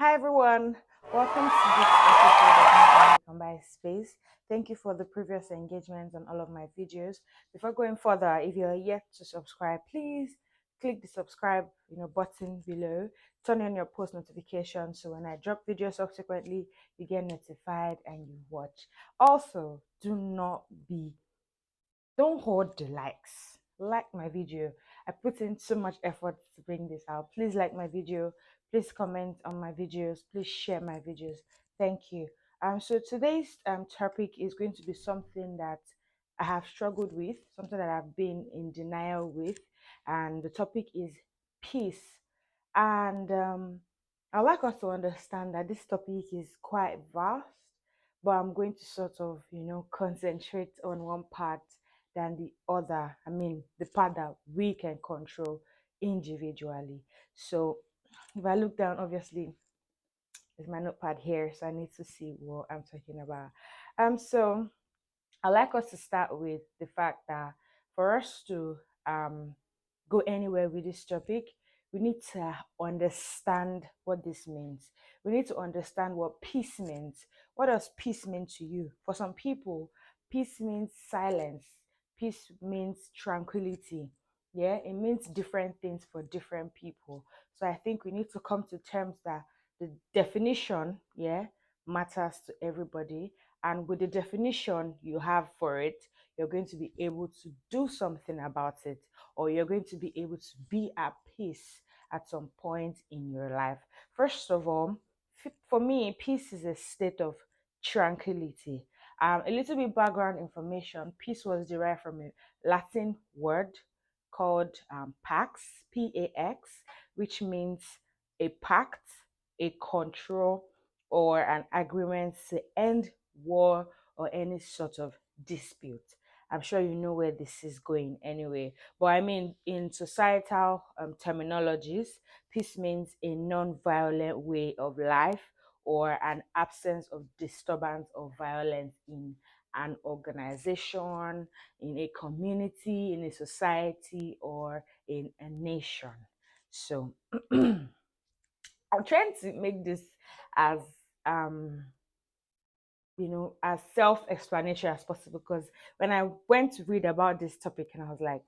Hi everyone, welcome to this episode of Moving Come By Space. Thank you for the previous engagements on all of my videos. Before going further, if you're yet to subscribe, please click the subscribe button below. Turn on your post notifications so when I drop videos subsequently, you get notified and you watch. Also, don't hoard the likes. Like my video. I put in so much effort to bring this out. Please like my video. Please comment on my videos. Please share my videos. Thank you. So today's topic is going to be something that I have struggled with, something that I've been in denial with, and the topic is peace. And I'd like us to understand that this topic is quite vast, but I'm going to sort of, concentrate on one part than the other. I mean, the part that we can control individually. So if I look down, obviously, there's my notepad here, so I need to see what I'm talking about. So I like us to start with the fact that for us to um, go anywhere with this topic, we need to understand what this means. We need to understand what peace means. What does peace mean to you? For some people, peace means silence, peace means tranquility. Yeah, it means different things for different people. So I think we need to come to terms that the definition, yeah, matters to everybody, and with the definition you have for it, you're going to be able to do something about it, or you're going to be able to be at peace at some point in your life. First of all, for me, peace is a state of tranquility. A little bit background information: peace was derived from a Latin word called pax, P-A-X, which means a pact, a control, or an agreement to end war or any sort of dispute. I'm sure you know where this is going anyway. But I mean, in societal terminologies, peace means a non-violent way of life or an absence of disturbance or violence in an organization, in a community, in a society, or in a nation. So I'm trying to make this as um as self-explanatory as possible, because when I went to read about this topic and I was like,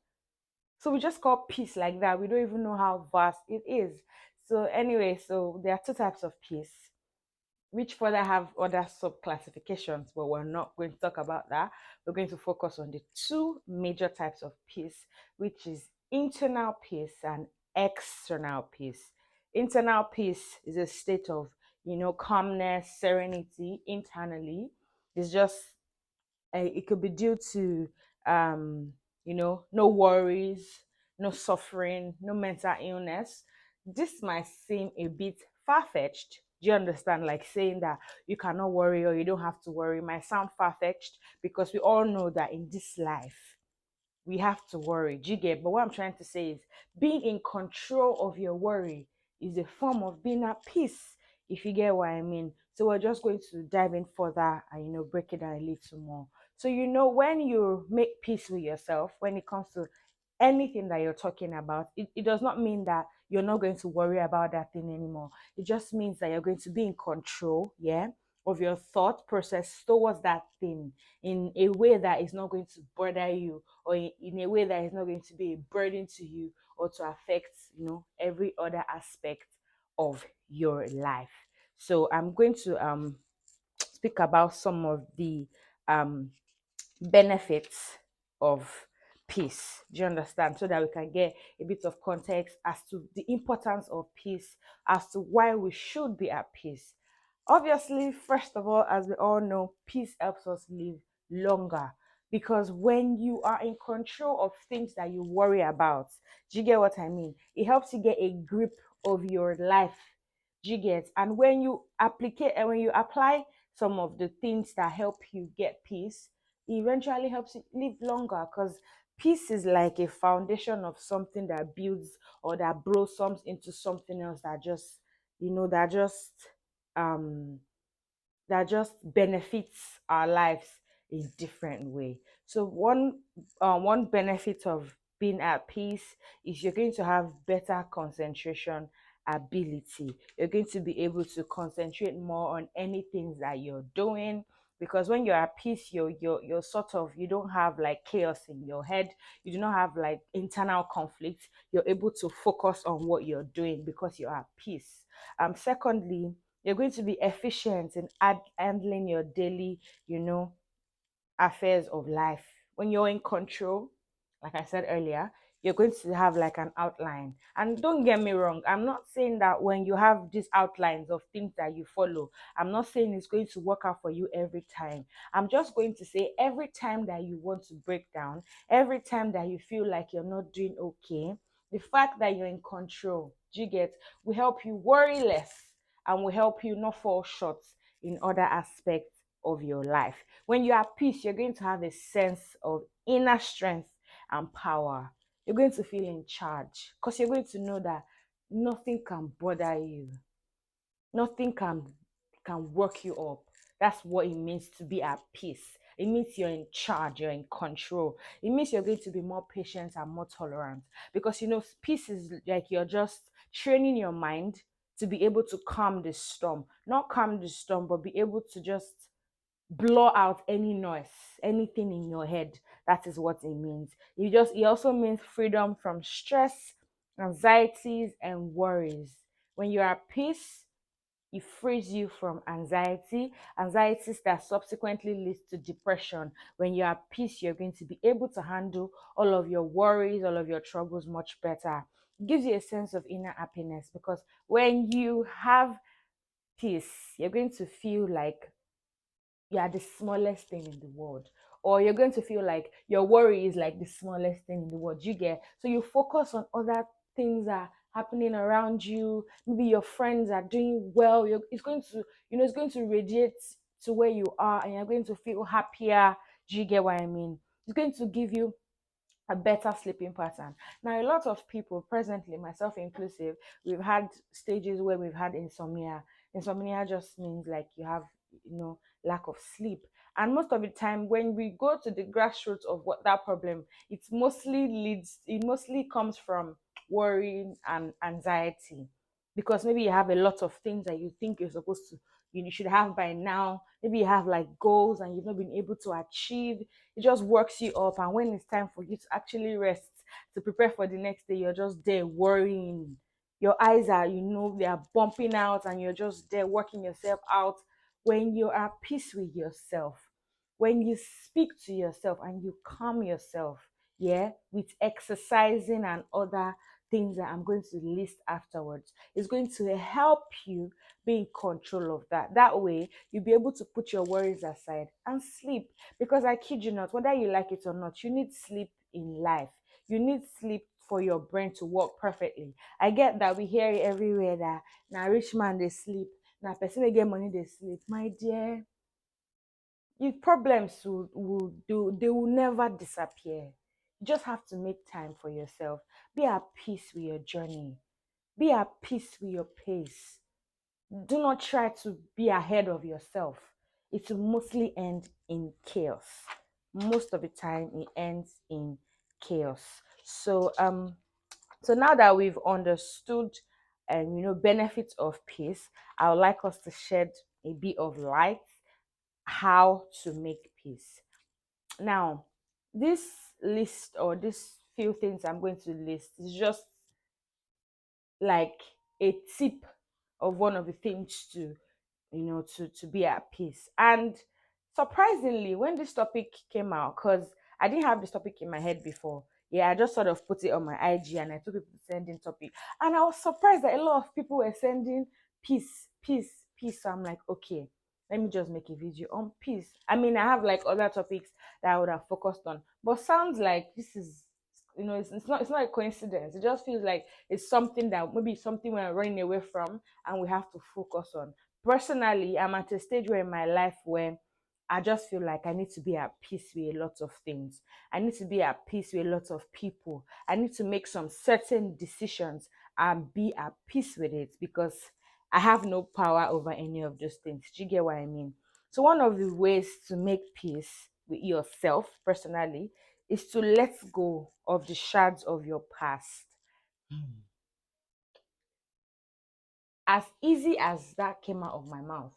so we just call peace like that, we don't even know how vast it is. So anyway, so there are two types of peace, which further have other sub classifications, but we're not going to talk about that. We're going to focus on the two major types of peace, which is internal peace and external peace. Internal peace is a state of, calmness, serenity internally. It's just, it could be due to, no worries, no suffering, no mental illness. This might seem a bit far-fetched. Do you understand? Like saying that you cannot worry or you don't have to worry might sound far-fetched, because we all know that in this life we have to worry. Do you get? But what I'm trying to say is being in control of your worry is a form of being at peace, if you get what I mean. So we're just going to dive in further and break it down a little more. So when you make peace with yourself, when it comes to anything that you're talking about, it does not mean that you're not going to worry about that thing anymore. It just means that you're going to be in control, yeah, of your thought process towards that thing in a way that is not going to bother you, or in a way that is not going to be a burden to you, or to affect every other aspect of your life. So I'm going to speak about some of the um benefits of peace. Do you understand? So that we can get a bit of context as to the importance of peace, as to why we should be at peace. Obviously, first of all, as we all know, peace helps us live longer, because when you are in control of things that you worry about, do you get what I mean? It helps you get a grip of your life. Do you get? And when you apply some of the things that help you get peace, it eventually helps you live longer, because peace is like a foundation of something that builds or that blossoms into something else that just that just um benefits our lives in different way. So one benefit of being at peace is you're going to have better concentration ability. You're going to be able to concentrate more on any things that you're doing, because when you're at peace, you're sort of, you don't have like chaos in your head, you do not have like internal conflict. You're able to focus on what you're doing because you're at peace. Secondly, you're going to be efficient in handling your daily, you know, affairs of life. When you're in control, like I said earlier, you're going to have like an outline. And don't get me wrong, I'm not saying that when you have these outlines of things that you follow, I'm not saying it's going to work out for you every time. I'm just going to say every time that you want to break down, every time that you feel like you're not doing okay, the fact that you're in control, do you get, will help you worry less and will help you not fall short in other aspects of your life. When you're at peace, you're going to have a sense of inner strength and power. You're going to feel in charge because you're going to know that nothing can bother you, nothing can work you up. That's what it means to be at peace. It means you're in charge, you're in control. It means you're going to be more patient and more tolerant, because you know peace is like you're just training your mind to be able to calm the storm, not calm the storm, but be able to just blow out any noise, anything in your head. That is what it means. It also means freedom from stress, anxieties, and worries. When you're at peace, it frees you from anxieties that subsequently leads to depression. When you're at peace, you're going to be able to handle all of your worries, all of your troubles much better. It gives you a sense of inner happiness, because when you have peace, you're going to feel like you are the smallest thing in the world, or you're going to feel like your worry is like the smallest thing in the world. You get, so you focus on other things that are happening around you. Maybe your friends are doing well. It's going to, it's going to radiate to where you are, and you're going to feel happier. Do you get what I mean? It's going to give you a better sleeping pattern. Now, a lot of people presently, myself inclusive, we've had stages where we've had insomnia. Insomnia just means like you have, lack of sleep. And most of the time, when we go to the grassroots of what that problem, it mostly comes from worrying and anxiety. Because maybe you have a lot of things that you think you're supposed to, you should have by now. Maybe you have like goals and you've not been able to achieve. It just works you up, and when it's time for you to actually rest, to prepare for the next day, you're just there worrying. Your eyes are, they are bumping out, and you're just there working yourself out. When you're at peace with yourself, when you speak to yourself and you calm yourself, yeah, with exercising and other things that I'm going to list afterwards, it's going to help you be in control of that. That way you'll be able to put your worries aside and sleep. Because I kid you not, whether you like it or not, you need sleep in life. You need sleep for your brain to work perfectly. I get that we hear it everywhere that now rich man they sleep, now person they get money they sleep. My dear, your problems they will never disappear. You just have to make time for yourself. Be at peace with your journey. Be at peace with your pace. Do not try to be ahead of yourself. It will mostly end in chaos. Most of the time it ends in chaos. So now that we've understood and benefits of peace, I would like us to shed a bit of light how to make peace. Now, this list, or this few things I'm going to list, is just like a tip of one of the things to be at peace. And surprisingly, when this topic came out, because I didn't have this topic in my head before, yeah, I just sort of put it on my IG and I told people to send in topic, and I was surprised that a lot of people were sending peace, peace, peace. So I'm like, okay, let me just make a video on peace. I mean, I have like other topics that I would have focused on, but sounds like this is, it's not a coincidence. It just feels like it's something that maybe something we're running away from and we have to focus on. Personally, I'm at a stage where in my life where I just feel like I need to be at peace with a lot of things. I need to be at peace with a lot of people. I need to make some certain decisions and be at peace with it, because I have no power over any of those things. Do you get what I mean? So one of the ways to make peace with yourself personally is to let go of the shards of your past. as easy as that came out of my mouth,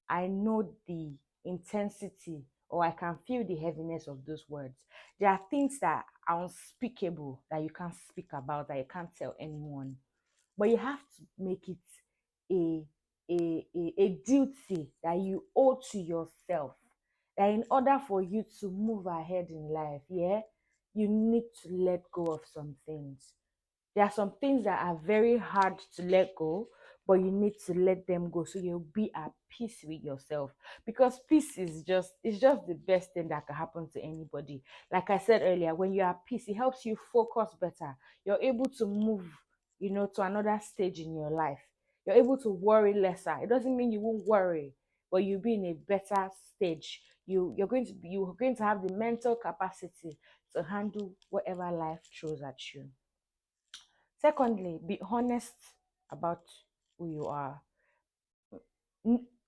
I know the intensity, or I can feel the heaviness of those words. There are things that are unspeakable that you can't speak about, that you can't tell anyone. But you have to make it a a duty that you owe to yourself. That in order for you to move ahead in life, yeah, you need to let go of some things. There are some things that are very hard to let go, but you need to let them go so you'll be at peace with yourself. Because peace is just the best thing that can happen to anybody. Like I said earlier, when you're at peace, it helps you focus better. You're able to move, to another stage in your life. You're able to worry lesser. It doesn't mean you won't worry, but you'll be in a better stage. You're going to have the mental capacity to handle whatever life throws at you. Secondly, be honest about who you are.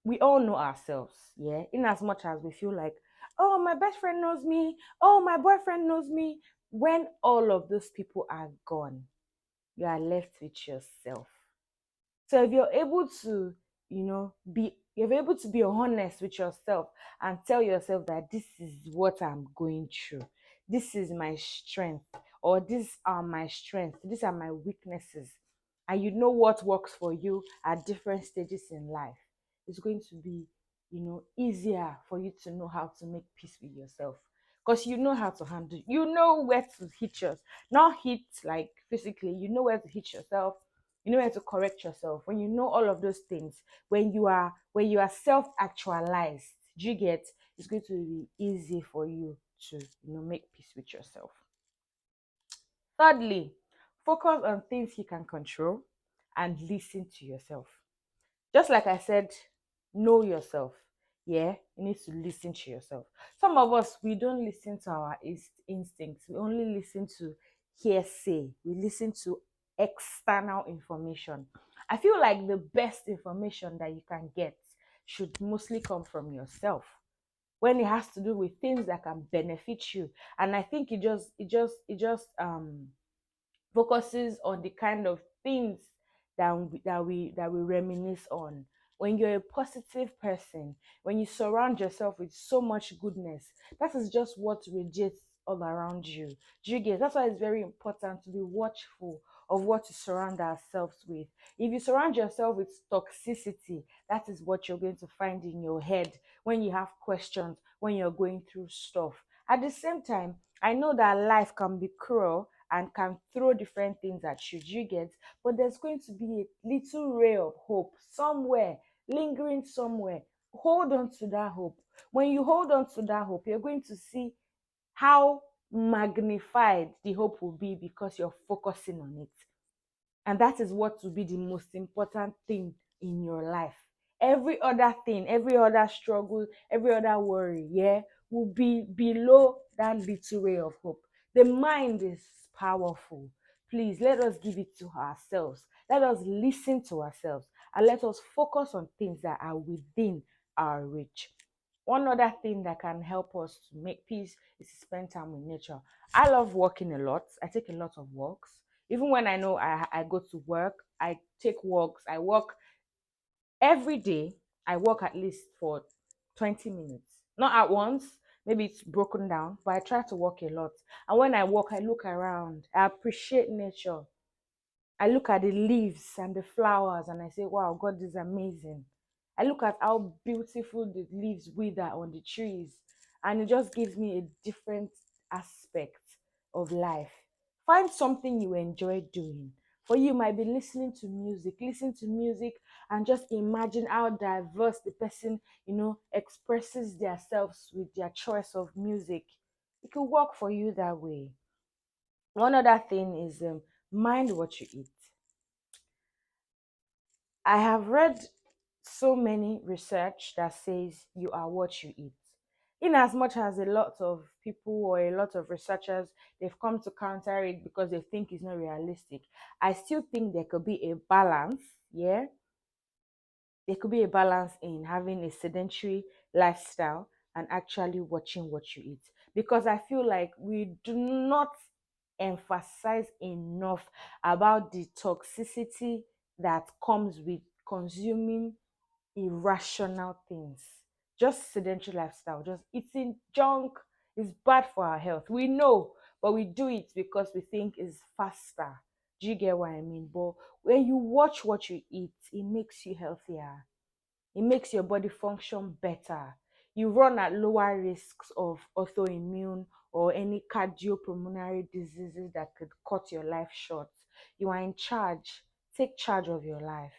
We all know ourselves, yeah? In as much as we feel like, oh, my best friend knows me, oh, my boyfriend knows me. When all of those people are gone, you are left with yourself. So if you're able to, you're able to be honest with yourself and tell yourself that this is what I'm going through. This is my strength, or these are my strengths, these are my weaknesses. And you know what works for you at different stages in life. It's going to be, easier for you to know how to make peace with yourself. Because you know how to handle, you know where to hit yours, not hit like physically, you know where to hit yourself, you know where to correct yourself. When you know all of those things, when you are self actualized, do you get, it's going to be easy for you to make peace with yourself. Thirdly, focus on things you can control and listen to yourself. Just like I said, know yourself. Yeah, you need to listen to yourself. Some of us, we don't listen to our instincts. We only listen to hearsay. We listen to external information. I feel like the best information that you can get should mostly come from yourself, when it has to do with things that can benefit you. And I think it just focuses on the kind of things that we reminisce on. When you're a positive person, when you surround yourself with so much goodness, that is just what radiates all around you. Do you get? That's why it's very important to be watchful of what to surround ourselves with. If you surround yourself with toxicity, that is what you're going to find in your head when you have questions, when you're going through stuff. At the same time, I know that life can be cruel and can throw different things at you. Do you get? But there's going to be a little ray of hope somewhere, lingering somewhere. Hold on to that hope. When you hold on to that hope, you're going to see how magnified the hope will be because you're focusing on it. And that is what will be the most important thing in your life. Every other thing, every other struggle, every other worry, yeah, will be below that little ray of hope. The mind is powerful. Please let us give it to ourselves. Let us listen to ourselves and let us focus on things that are within our reach. One other thing that can help us to make peace is to spend time with nature. I love walking a lot. I take a lot of walks. Even when I know I go to work, I take walks. I walk every day. I walk at least for 20 minutes. Not at once, maybe it's broken down, but I try to walk a lot. And when I walk, I look around. I appreciate nature. I look at the leaves and the flowers and I say, wow, God is amazing. I look at how beautiful the leaves wither on the trees, and it just gives me a different aspect of life. Find something you enjoy doing. For you might be listening to music, listen to music and just imagine how diverse the person, expresses themselves with their choice of music. It could work for you that way. One other thing is mind what you eat. I have read so many research that says you are what you eat. In as much as a lot of people or a lot of researchers, they've come to counter it because they think it's not realistic, I still think there could be a balance. Yeah, there could be a balance in having a sedentary lifestyle and actually watching what you eat, because I feel like we do not emphasize enough about the toxicity that comes with consuming irrational things. Just sedentary lifestyle, just eating junk is bad for our health. We know, but we do it because we think it's faster. Do you get what I mean? But when you watch what you eat, it makes you healthier. It makes your body function better. You run at lower risks of autoimmune or any cardiopulmonary diseases that could cut your life short. You are in charge. Take charge of your life.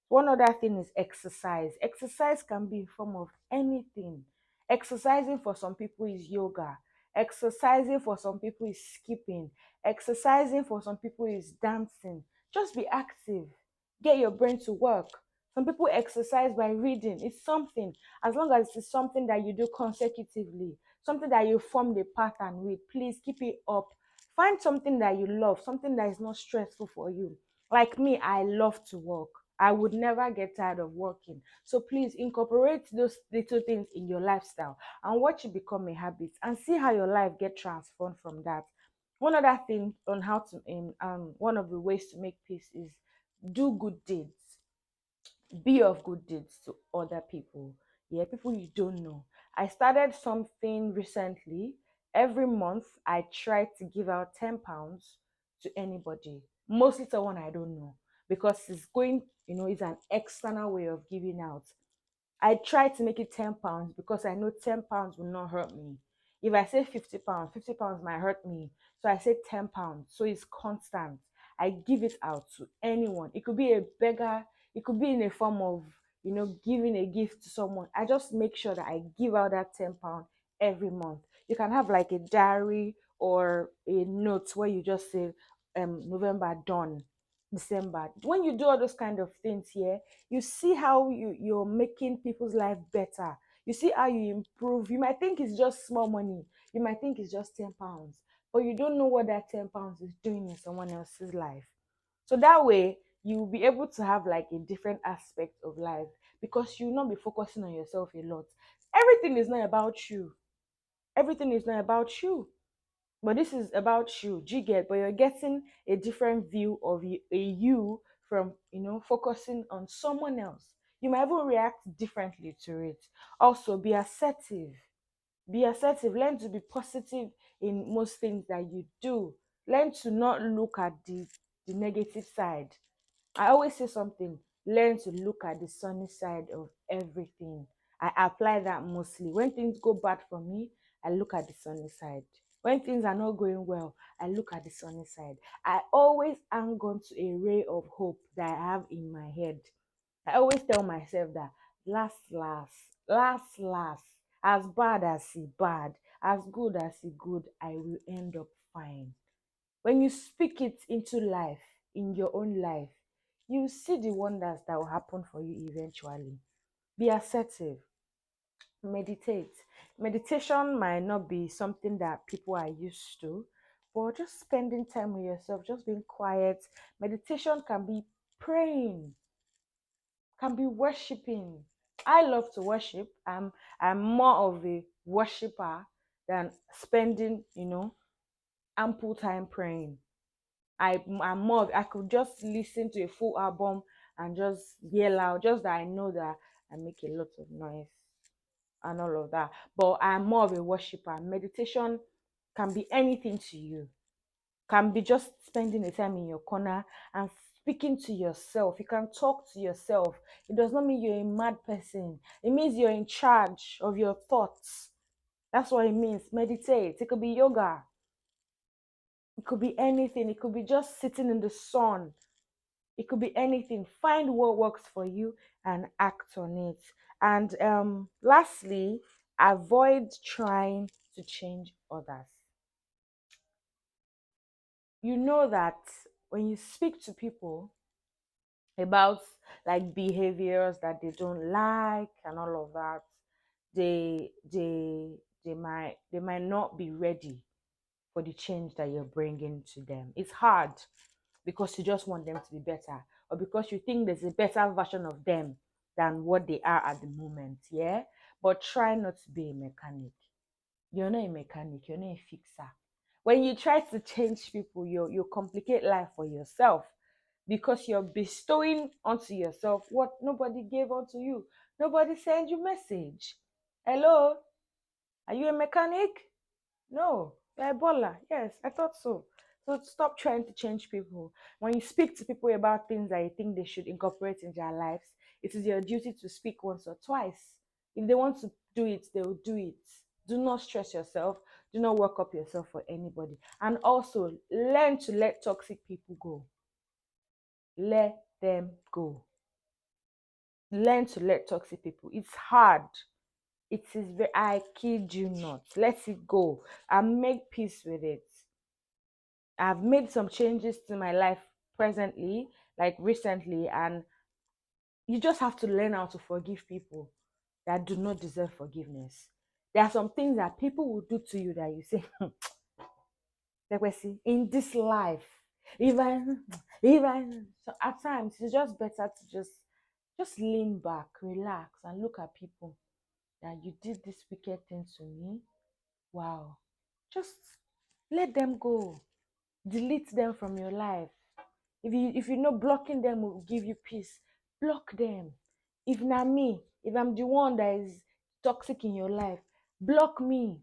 One other thing is exercise. Exercise can be in form of anything. Exercising for some people is yoga. Exercising for some people is skipping. Exercising for some people is dancing. Just be active. Get your brain to work. Some people exercise by reading. It's something. As long as it's something that you do consecutively, something that you form the pattern with, please keep it up. Find something that you love, something that is not stressful for you. Like me, I love to work. I would never get tired of working. So please incorporate those little things in your lifestyle and watch it become a habit and see how your life get transformed from that. One other thing on how to one of the ways to make peace is do good deeds. Be of good deeds to other people. Yeah, people you don't know. I started something recently. Every month I try to give out £10 to anybody, mostly someone I don't know, because it's going, it's an external way of giving out. I try to make it £10 because I know £10 will not hurt me. If I say £50, £50 might hurt me. So I say £10. So it's constant. I give it out to anyone. It could be a beggar, it could be in a form of, giving a gift to someone. I just make sure that I give out that £10 every month. You can have like a diary or a note where you just say November done, December. When you do all those kind of things here, you see how you're making people's life better. You see how you improve. You might think it's just small money, you might think it's just £10, but you don't know what that £10 is doing in someone else's life. So that way you'll be able to have like a different aspect of life, because you'll not be focusing on yourself a lot. Everything is not about you. Everything is not about you, but this is about you. Do you get? But you're getting a different view of you from, focusing on someone else. You might even react differently to it. Also, be assertive. Be assertive. Learn to be positive in most things that you do. Learn to not look at the negative side. I always say something: learn to look at the sunny side of everything. I apply that mostly. When things go bad for me, I look at the sunny side. When things are not going well, I look at the sunny side. I always hang on to a ray of hope that I have in my head. I always tell myself that last, as bad as it bad, as good as it good, I will end up fine. When you speak it into life, in your own life, you see the wonders that will happen for you eventually. Be assertive. Meditate. Meditation might not be something that people are used to, but just spending time with yourself, just being quiet. Meditation can be praying, can be worshiping. I love to worship. I'm more of a worshiper than spending, ample time praying. I'm more I could just listen to a full album and just yell out, just that I know that I make a lot of noise and all of that. But I'm more of a worshiper. Meditation can be anything to you. Can be just spending the time in your corner and speaking to yourself. You can talk to yourself. It does not mean you're a mad person. It means you're in charge of your thoughts. That's what it means. Meditate. It could be yoga. It could be anything. It could be just sitting in the sun. It could be anything. Find what works for you and act on it. And lastly, avoid trying to change others. You know that when you speak to people about like behaviors that they don't like and all of that, they might not be ready for the change that you're bringing to them. It's hard because you just want them to be better, or because you think there's a better version of them than what they are at the moment. Yeah, but try not to be a mechanic. You're not a mechanic, you're not a fixer. When you try to change people, you complicate life for yourself, because you're bestowing onto yourself what nobody gave unto you. Nobody sent you message. Hello, are you a mechanic? No, you're a baller. Yes, I thought so. So stop trying to change people. When you speak to people about things that you think they should incorporate in their lives, it is your duty to speak once or twice. If they want to do it, they will do it. Do not stress yourself. Do not work up yourself for anybody. And also learn to let toxic people go. Let them go. Learn to let toxic people. It's hard. It is very, I kid you not. Let it go and make peace with it. I've made some changes to my life presently, like recently, and you just have to learn how to forgive people that do not deserve forgiveness. There are some things that people will do to you that you say, like we see in this life, even even so at times it's just better to just lean back, relax, and look at people that you did this wicked thing to me. Wow, just let them go, delete them from your life. If you know blocking them will give you peace, block them. If not me, if I'm the one that is toxic in your life, block me,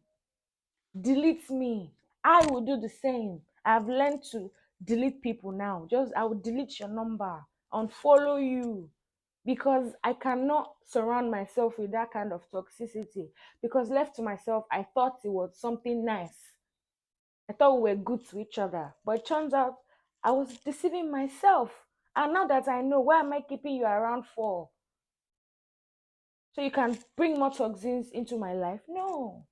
delete me. I will do the same. I've learned to delete people now. Just I will delete your number, unfollow you, because I cannot surround myself with that kind of toxicity. Because left to myself, I thought it was something nice. I thought we were good to each other, but it turns out I was deceiving myself. And now that I know, why am I keeping you around for? So you can bring more toxins into my life? No.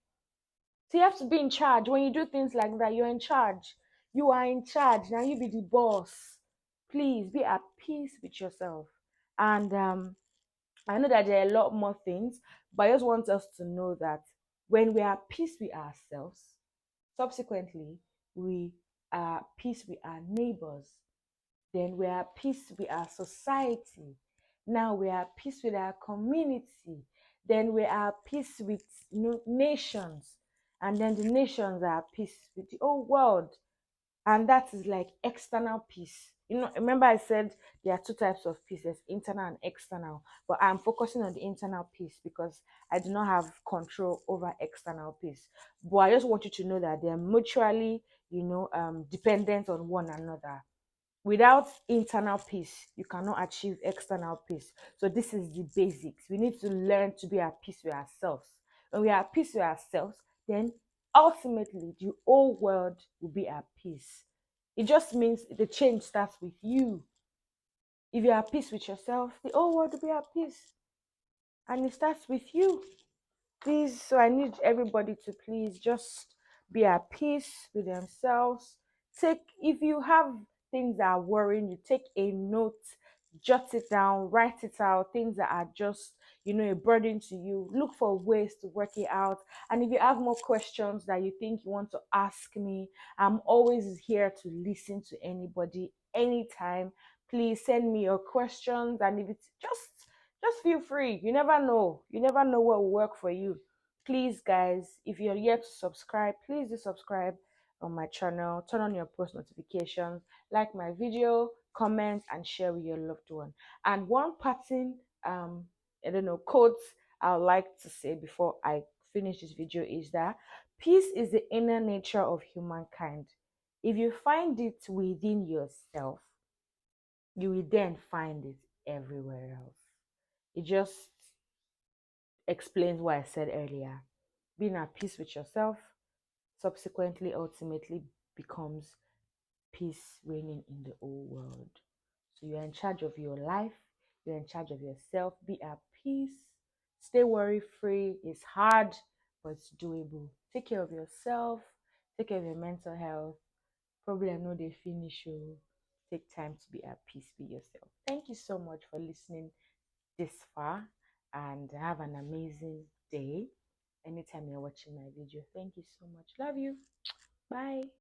So you have to be in charge. When you do things like that, you're in charge. You are in charge. Now you be the boss. Please be at peace with yourself. And I know that there are a lot more things, but I just want us to know that when we are at peace with ourselves, subsequently, we are at peace with our neighbors. Then we are at peace with our society. Now we are at peace with our community. Then we are at peace with nations. And then the nations are at peace with the whole world. And that is like external peace. Remember I said there are two types of peace: there's internal and external. But I'm focusing on the internal peace because I do not have control over external peace. But I just want you to know that they're mutually, dependent on one another. Without internal peace, you cannot achieve external peace. So this is the basics. We need to learn to be at peace with ourselves. When we are at peace with ourselves, then ultimately the whole world will be at peace. It just means the change starts with you. If you're at peace with yourself, the whole world will be at peace. And it starts with you. Please, so I need everybody to please just be at peace with themselves. If you have things that are worrying you, take a note, jot it down, write it out, things that are just, a burden to you. Look for ways to work it out. And if you have more questions that you think you want to ask me, I'm always here to listen to anybody anytime. Please send me your questions. And if it's just feel free. You never know. You never know what will work for you. Please, guys, if you're yet to subscribe, please do subscribe on my channel. Turn on your post notifications, like my video, comment, and share with your loved one. And one parting, I don't know, quote I would like to say before I finish this video is that peace is the inner nature of humankind. If you find it within yourself, you will then find it everywhere else. It just explains what I said earlier. Being at peace with yourself subsequently, ultimately becomes peace reigning in the whole world. So you're in charge of your life, you're in charge of yourself. Be at peace, stay worry free. It's hard, but it's doable. Take care of yourself, take care of your mental health. Probably I know they finish you. Take time to be at peace with yourself. Thank you so much for listening this far, and have an amazing day anytime you're watching my video. Thank you so much. Love you. Bye.